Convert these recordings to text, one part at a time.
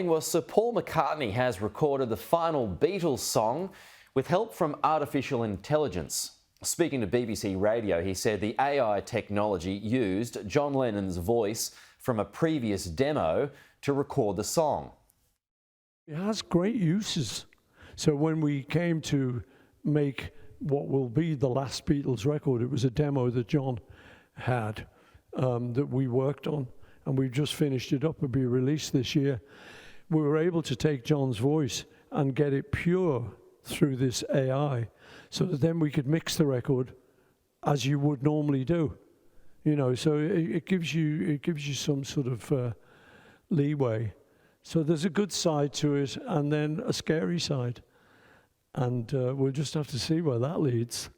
Well, Sir Paul McCartney has recorded the final Beatles song with help from artificial intelligence. Speaking to BBC Radio, he said the AI technology used John Lennon's voice from a previous demo to record the song. It has great uses. So when we came to make what will be the last Beatles record, it was a demo that John had that we worked on, and we've just finished it up. It'll be released this year. We were able to take John's voice and get it pure through this AI, so that then we could mix the record as you would normally do. You know, so it gives you some sort of leeway. So there's a good side to it, and then a scary side, and we'll just have to see where that leads.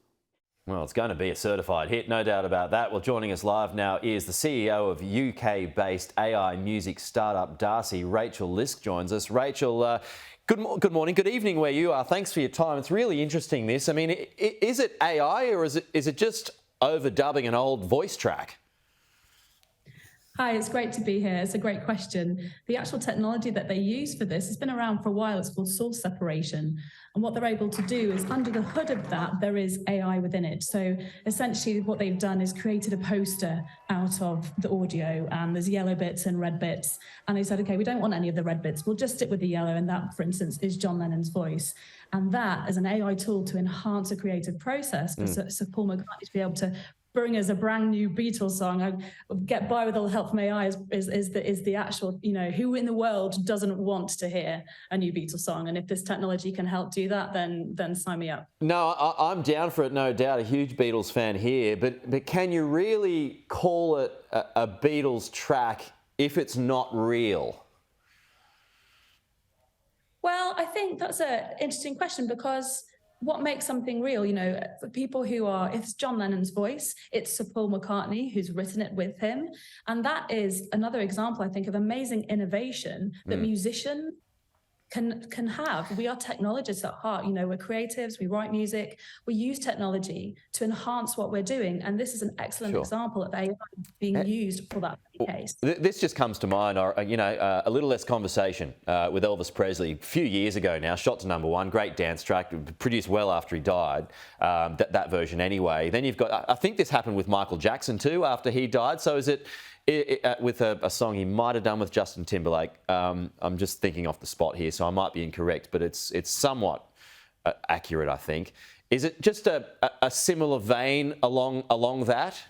Well, it's going to be a certified hit, no doubt about that. Well, joining us live now is the CEO of UK-based AI music startup DAACI, Rachel Lyske, joins us. Rachel, good morning, good evening where you are. Thanks for your time. It's really interesting, this. I mean, is it AI or is it just overdubbing an old voice track? Hi, it's great to be here. It's a great question. The actual technology that they use for this has been around for a while. It's called source separation. And what they're able to do is, under the hood of that, there is AI within it. So essentially what they've done is created a poster out of the audio, and there's yellow bits and red bits. And they said, okay, we don't want any of the red bits. We'll just stick with the yellow. And that, for instance, is John Lennon's voice. And that is an AI tool to enhance a creative process for Sir Paul McCartney to be able to bring us a brand new Beatles song. I get by with all the help from AI is the actual, you know, who in the world doesn't want to hear a new Beatles song? And if this technology can help do that, then sign me up. No, I'm down for it, no doubt. A huge Beatles fan here, but can you really call it a Beatles track if it's not real? Well, I think that's an interesting question, because what makes something real? You know, for people who are, if it's John Lennon's voice, it's Sir Paul McCartney who's written it with him. And that is another example, I think, of amazing innovation that musicians can have. We are technologists at heart. You know, we're creatives, we write music, we use technology to enhance what we're doing. And this is an excellent example of AI being used for that case. This just comes to mind, you know, a little less conversation with Elvis Presley a few years ago now, shot to #1, great dance track, produced well after he died, that version anyway. Then you've got, I think this happened with Michael Jackson too, after he died. So is it with a song he might have done with Justin Timberlake? I'm just thinking off the spot here, so I might be incorrect, but it's somewhat accurate, I think. Is it just a similar vein along that?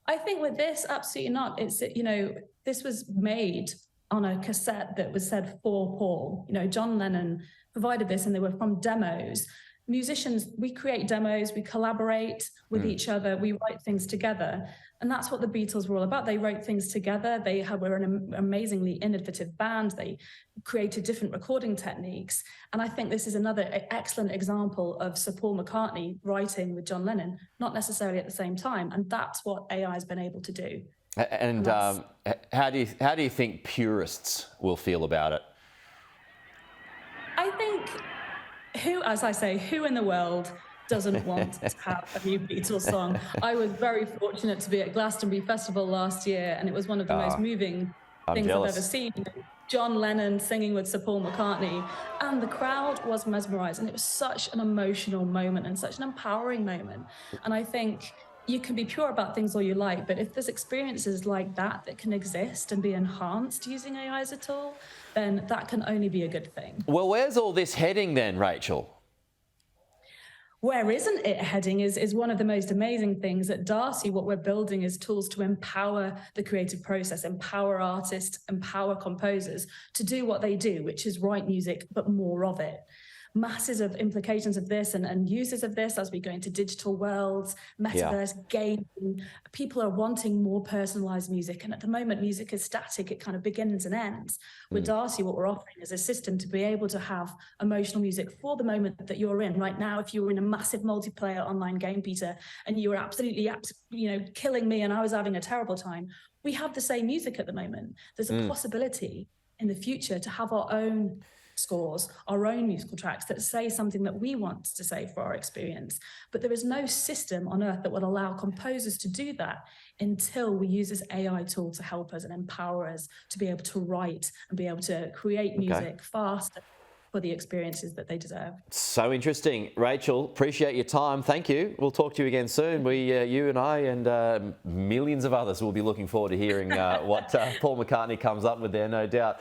I think with this, absolutely not. It's, you know, this was made on a cassette that was said for Paul. You know, John Lennon provided this, and they were from demos. Musicians, we create demos, we collaborate with each other, we write things together. And that's what the Beatles were all about. They wrote things together. They were an amazingly innovative band. They created different recording techniques. And I think this is another excellent example of Sir Paul McCartney writing with John Lennon, not necessarily at the same time. And that's what AI has been able to do. And how do you think purists will feel about it? I think, as I say, who in the world doesn't want to have a new Beatles song? I was very fortunate to be at Glastonbury Festival last year, and it was one of the most moving things I've ever seen. John Lennon singing with Sir Paul McCartney, and the crowd was mesmerised, and it was such an emotional moment and such an empowering moment. And I think you can be pure about things all you like, but if there's experiences like that can exist and be enhanced using AI as a tool, then that can only be a good thing. Well, where's all this heading then, Rachel? Where isn't it heading is one of the most amazing things at DAACI. What we're building is tools to empower the creative process, empower artists, empower composers to do what they do, which is write music, but more of it. Masses of implications of this and uses of this as we go into digital worlds, metaverse, gaming. People are wanting more personalized music. And at the moment, music is static. It kind of begins and ends. With DAACI, what we're offering is a system to be able to have emotional music for the moment that you're in. Right now, if you were in a massive multiplayer online game, Peter, and you were absolutely, you know, killing me and I was having a terrible time, we have the same music at the moment. There's a possibility in the future to have our own scores, our own musical tracks that say something that we want to say for our experience. But there is no system on earth that would allow composers to do that until we use this AI tool to help us and empower us to be able to write and be able to create music faster for the experiences that they deserve. So interesting. Rachel, appreciate your time. Thank you. We'll talk to you again soon. You and I and millions of others will be looking forward to hearing what Paul McCartney comes up with there, no doubt.